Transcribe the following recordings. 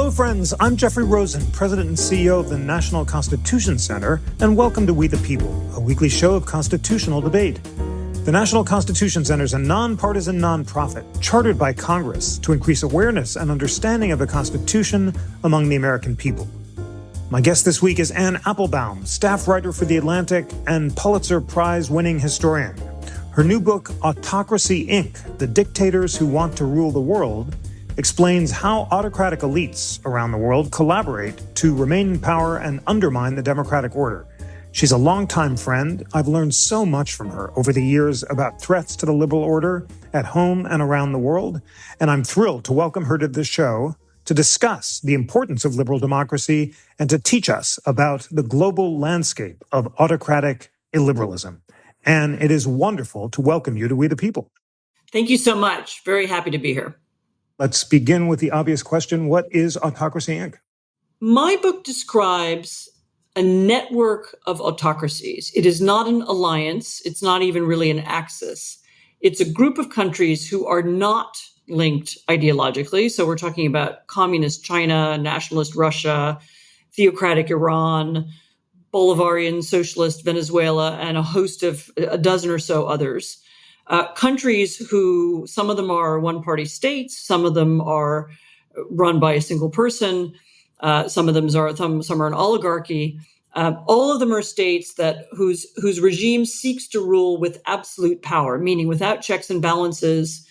Hello, friends. I'm Jeffrey Rosen, President and CEO of the National Constitution Center, and welcome to We the People, a weekly show of constitutional debate. The National Constitution Center is a nonpartisan nonprofit chartered by Congress to increase awareness and understanding of the Constitution among the American people. My guest this week is Anne Applebaum, staff writer for The Atlantic and Pulitzer Prize-winning historian. Her new book, Autocracy, Inc., The Dictators Who Want to Rule the World, explains how autocratic elites around the world collaborate to remain in power and undermine the democratic order. She's a longtime friend. I've learned so much from her over the years about threats to the liberal order at home and around the world, and I'm thrilled to welcome her to the show to discuss the importance of liberal democracy and to teach us about the global landscape of autocratic illiberalism. And it is wonderful to welcome you to We the People. Thank you so much. Very happy to be here. Let's begin with the obvious question. What is Autocracy, Inc.? My book describes a network of autocracies. It is not an alliance. It's not even really an axis. It's a group of countries who are not linked ideologically. So we're talking about communist China, nationalist Russia, theocratic Iran, Bolivarian socialist Venezuela, and a host of a dozen or so others. Countries who, some of them are one-party states, some of them are run by a single person, some are an oligarchy. All of them are states whose regime seeks to rule with absolute power, meaning without checks and balances,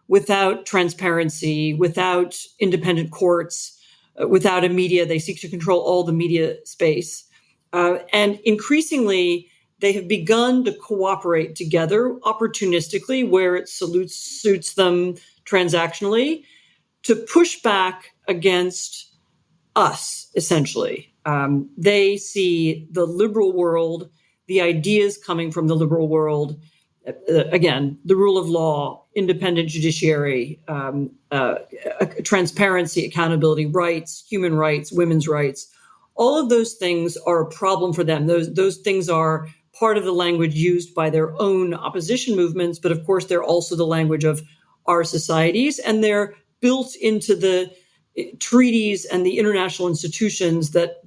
without transparency, without independent courts, without a media. They seek to control all the media space. And increasingly, they have begun to cooperate together opportunistically where it suits them transactionally to push back against us, essentially. They see the liberal world, the ideas coming from the liberal world, again, the rule of law, independent judiciary, transparency, accountability, rights, human rights, women's rights. All of those things are a problem for them. Those things are part of the language used by their own opposition movements, but of course, they're also the language of our societies, and they're built into the treaties and the international institutions that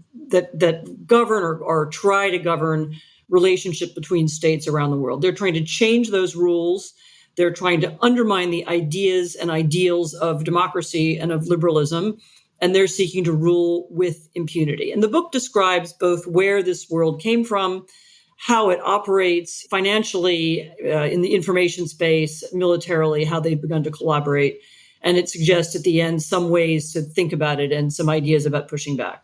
govern or try to govern relationship between states around the world. They're trying to change those rules. They're trying to undermine the ideas and ideals of democracy and of liberalism, and they're seeking to rule with impunity. And the book describes both where this world came from, how it operates financially in the information space, militarily, how they've begun to collaborate. And it suggests at the end some ways to think about it and some ideas about pushing back.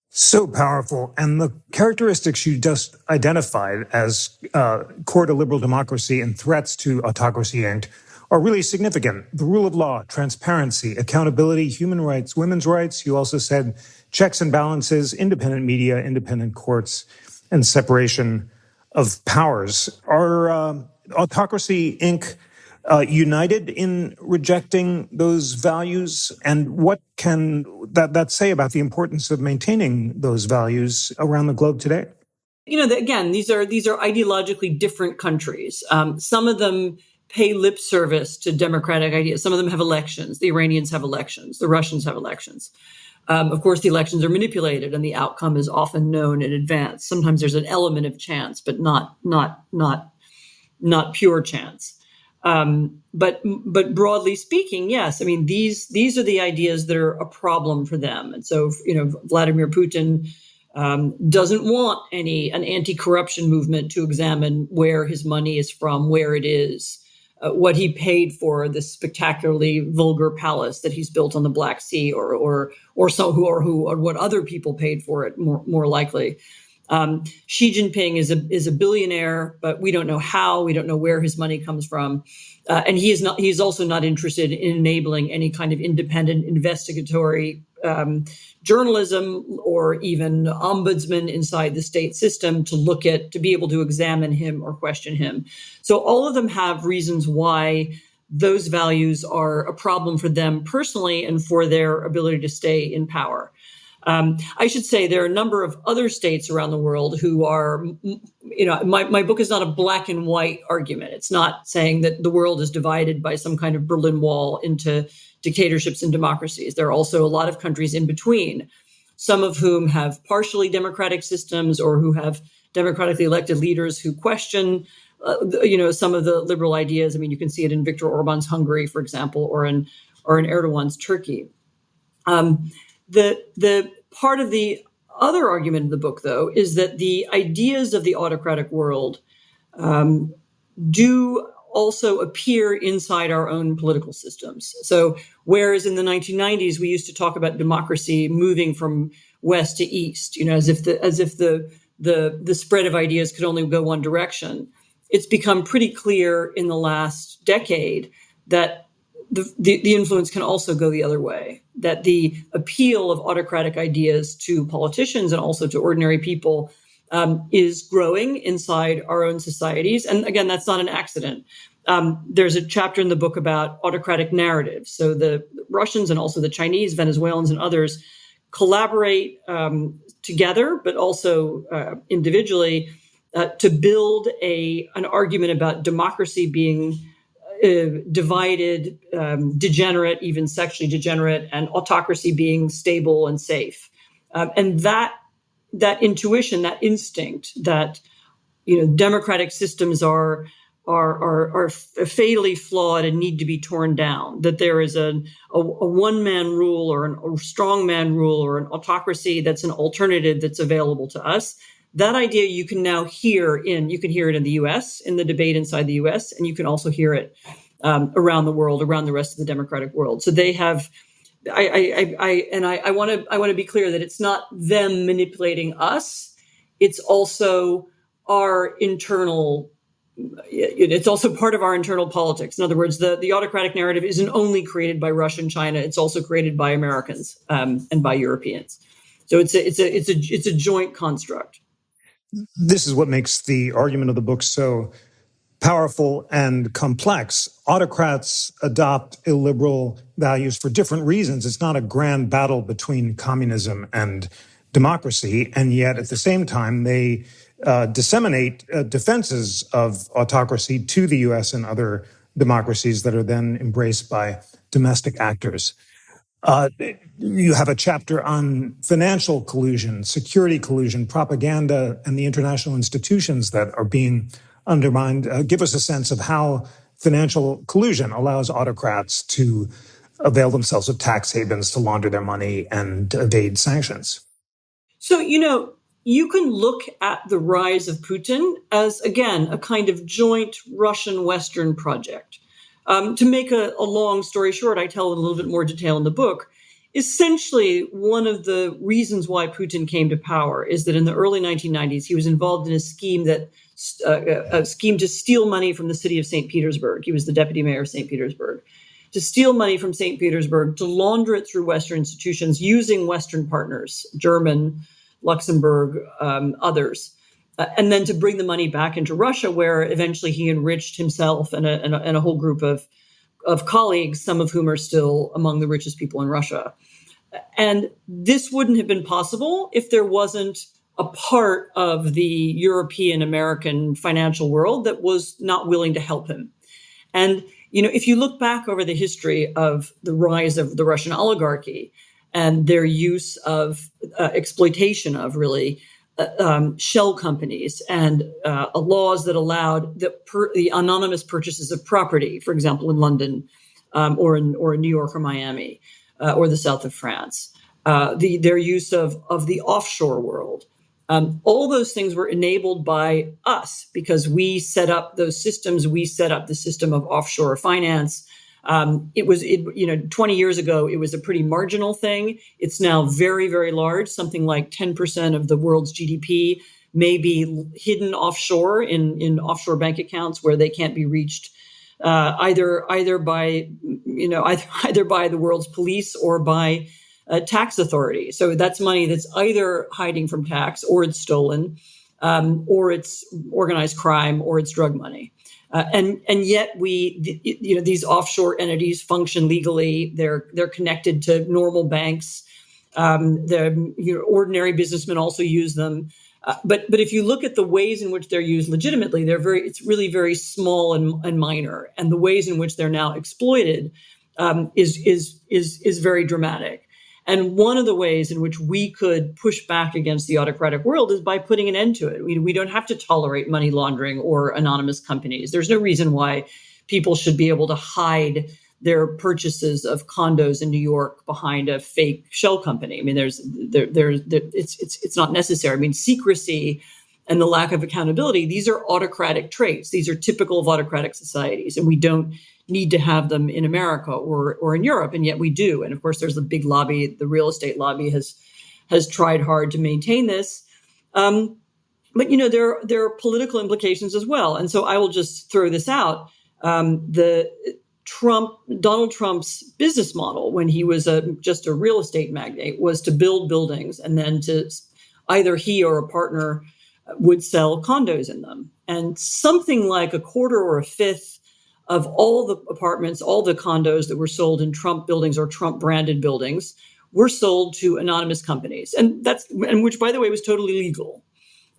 So powerful. And the characteristics you just identified as core to liberal democracy and threats to Autocracy, Inc. are really significant. The rule of law, transparency, accountability, human rights, women's rights. You also said checks and balances, independent media, independent courts, and separation of powers. Are Autocracy, Inc. United in rejecting those values? And what can that say about the importance of maintaining those values around the globe today? Again, these are ideologically different countries. Some of them pay lip service to democratic ideas. Some of them have elections. The Iranians have elections. The Russians have elections. Of course, the elections are manipulated, and the outcome is often known in advance. Sometimes there's an element of chance, but not pure chance. But broadly speaking, yes. I mean, these are the ideas that are a problem for them. And so, Vladimir Putin doesn't want an anti-corruption movement to examine where his money is from, where it is, what he paid for this spectacularly vulgar palace that he's built on the Black Sea, or what other people paid for it, more likely. Xi Jinping is a billionaire, but we don't know how. We don't know where his money comes from, and he's also not interested in enabling any kind of independent investigatory journalism or even ombudsman inside the state system to be able to examine him or question him. So all of them have reasons why those values are a problem for them personally and for their ability to stay in power. I should say there are a number of other states around the world who are, my book is not a black and white argument. It's not saying that the world is divided by some kind of Berlin Wall into dictatorships and democracies. There are also a lot of countries in between, some of whom have partially democratic systems or who have democratically elected leaders who question, some of the liberal ideas. I mean, you can see it in Viktor Orban's Hungary, for example, or in Erdogan's Turkey. The part of the other argument of the book, though, is that the ideas of the autocratic world do also appear inside our own political systems. So whereas in the 1990s, we used to talk about democracy moving from west to east, as if the spread of ideas could only go one direction, it's become pretty clear in the last decade that the influence can also go the other way, that the appeal of autocratic ideas to politicians and also to ordinary people is growing inside our own societies. And again, that's not an accident. There's a chapter in the book about autocratic narratives. So the Russians and also the Chinese, Venezuelans, and others collaborate together, but also individually to build an argument about democracy being divided, degenerate, even sexually degenerate, and autocracy being stable and safe. And that intuition, that instinct that democratic systems are fatally flawed and need to be torn down, that there is a one-man rule or a strong-man rule or an autocracy that's an alternative that's available to us. That idea you can now hear it in the US, in the debate inside the US, and you can also hear it around the world, around the rest of the democratic world. So they have, I want to be clear that it's not them manipulating us. It's also our internal, it's also part of our internal politics. In other words, the autocratic narrative isn't only created by Russia and China, it's also created by Americans and by Europeans. So it's a joint construct. This is what makes the argument of the book so powerful and complex. Autocrats adopt illiberal values for different reasons. It's not a grand battle between communism and democracy, and yet at the same time, they disseminate defenses of autocracy to the US and other democracies that are then embraced by domestic actors. You have a chapter on financial collusion, security collusion, propaganda, and the international institutions that are being undermined. Give us a sense of how financial collusion allows autocrats to avail themselves of tax havens to launder their money and evade sanctions. So, you can look at the rise of Putin as, again, a kind of joint Russian-Western project. To make a long story short, I tell in a little bit more detail in the book. Essentially, one of the reasons why Putin came to power is that in the early 1990s, he was involved in a scheme to steal money from the city of St. Petersburg. He was the deputy mayor of St. Petersburg. To steal money from St. Petersburg, to launder it through Western institutions using Western partners, German, Luxembourg, others. And then to bring the money back into Russia, where eventually he enriched himself and a whole group of colleagues, some of whom are still among the richest people in Russia. And this wouldn't have been possible if there wasn't a part of the European American financial world that was not willing to help him. And, if you look back over the history of the rise of the Russian oligarchy and their use of exploitation of really shell companies and laws that allowed the anonymous purchases of property, for example, in London or in New York or Miami or the south of France, their use of the offshore world. All those things were enabled by us because we set up those systems. We set up the system of offshore finance. 20 years ago, it was a pretty marginal thing. It's now very, very large. Something like 10% of the world's GDP may be hidden offshore in offshore bank accounts where they can't be reached either by the world's police or by tax authority. So that's money that's either hiding from tax, or it's stolen, or it's organized crime, or it's drug money. And yet these offshore entities function legally. They're connected to normal banks. Ordinary businessmen also use them. But if you look at the ways in which they're used legitimately, it's really very small and minor. And the ways in which they're now exploited is very dramatic. And one of the ways in which we could push back against the autocratic world is by putting an end to it. We don't have to tolerate money laundering or anonymous companies. There's no reason why people should be able to hide their purchases of condos in New York behind a fake shell company. I mean, it's not necessary. I mean, secrecy and the lack of accountability, these are autocratic traits. These are typical of autocratic societies, and we don't need to have them in America or in Europe, and yet we do. And of course, there's the big lobby. The real estate lobby has tried hard to maintain this. But there are political implications as well. And so I will just throw this out. Donald Trump's business model when he was just a real estate magnate was to build buildings and then to either he or a partner would sell condos in them. And something like a quarter or a fifth of all the apartments, all the condos that were sold in Trump buildings or Trump branded buildings were sold to anonymous companies. And which, by the way, was totally legal.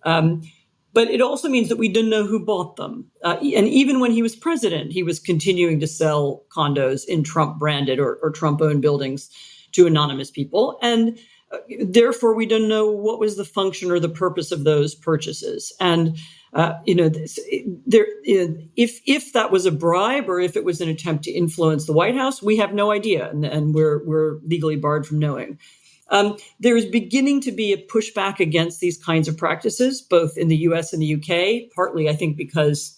But it also means that we didn't know who bought them. And even when he was president, he was continuing to sell condos in Trump branded or Trump owned buildings to anonymous people. And therefore, we don't know what was the function or the purpose of those purchases. And, if that was a bribe or if it was an attempt to influence the White House, we have no idea. And we're legally barred from knowing. There is beginning to be a pushback against these kinds of practices, both in the US and the UK, partly, I think, because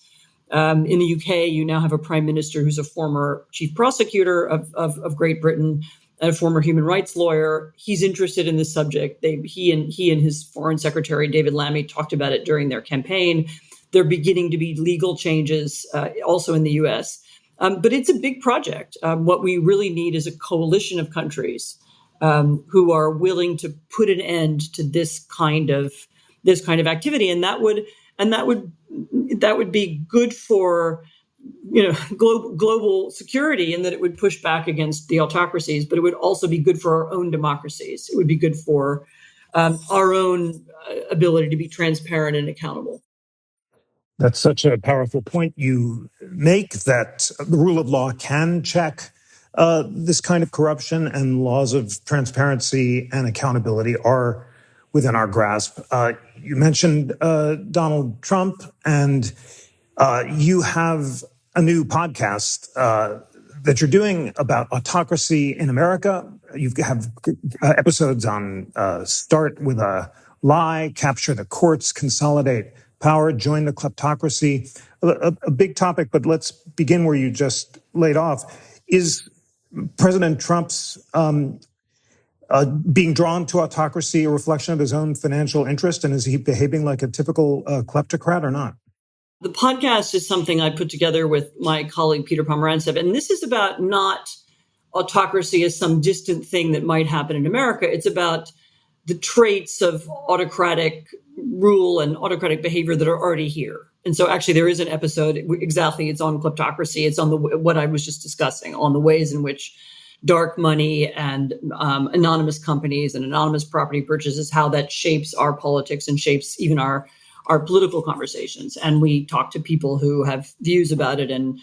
in the UK, you now have a prime minister who's a former chief prosecutor of Great Britain and a former human rights lawyer. He's interested in this subject. He and his foreign secretary, David Lammy, talked about it during their campaign. There are beginning to be legal changes also in the US. But it's a big project. What we really need is a coalition of countries who are willing to put an end to this kind of activity, and that would be good for global security, in that it would push back against the autocracies, but it would also be good for our own democracies. It would be good for our own ability to be transparent and accountable. That's such a powerful point you make, that the rule of law can check this kind of corruption, and laws of transparency and accountability are within our grasp. You mentioned Donald Trump, and you have a new podcast that you're doing about autocracy in America. You have episodes on start with a lie, capture the courts, consolidate power, join the kleptocracy. A big topic, but let's begin where you just laid off. Is President Trump's being drawn to autocracy a reflection of his own financial interest, and is he behaving like a typical kleptocrat or not? The podcast is something I put together with my colleague, Peter Pomerantsev, and this is about not autocracy as some distant thing that might happen in America. It's about the traits of autocratic rule and autocratic behavior that are already here. And so actually there is an episode, exactly, it's on kleptocracy. It's on what I was just discussing, on the ways in which dark money and anonymous companies and anonymous property purchases, how that shapes our politics and shapes even our political conversations. And we talk to people who have views about it. And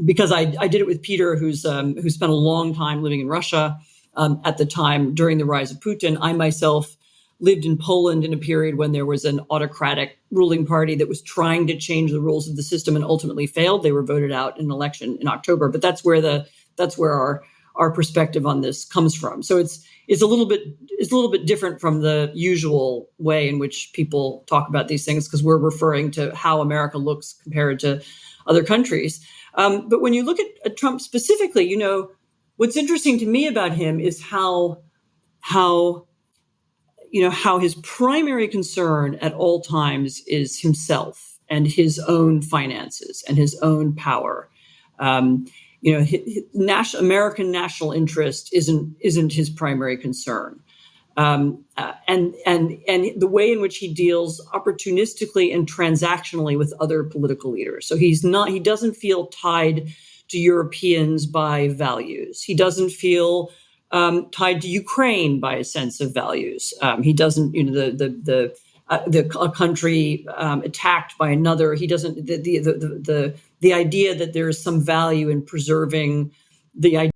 because I did it with Peter, who spent a long time living in Russia at the time during the rise of Putin. I myself lived in Poland in a period when there was an autocratic ruling party that was trying to change the rules of the system and ultimately failed. They were voted out in an election in October. But that's where our perspective on this comes from. So it's a little bit different from the usual way in which people talk about these things, because we're referring to how America looks compared to other countries. But when you look at Trump specifically, what's interesting to me about him is how his primary concern at all times is himself and his own finances and his own power. American national interest isn't his primary concern. And the way in which he deals opportunistically and transactionally with other political leaders. So he doesn't feel tied to Europeans by values. He doesn't feel tied to Ukraine by a sense of values. He doesn't, a country attacked by another. He doesn't. The idea that there is some value in preserving the idea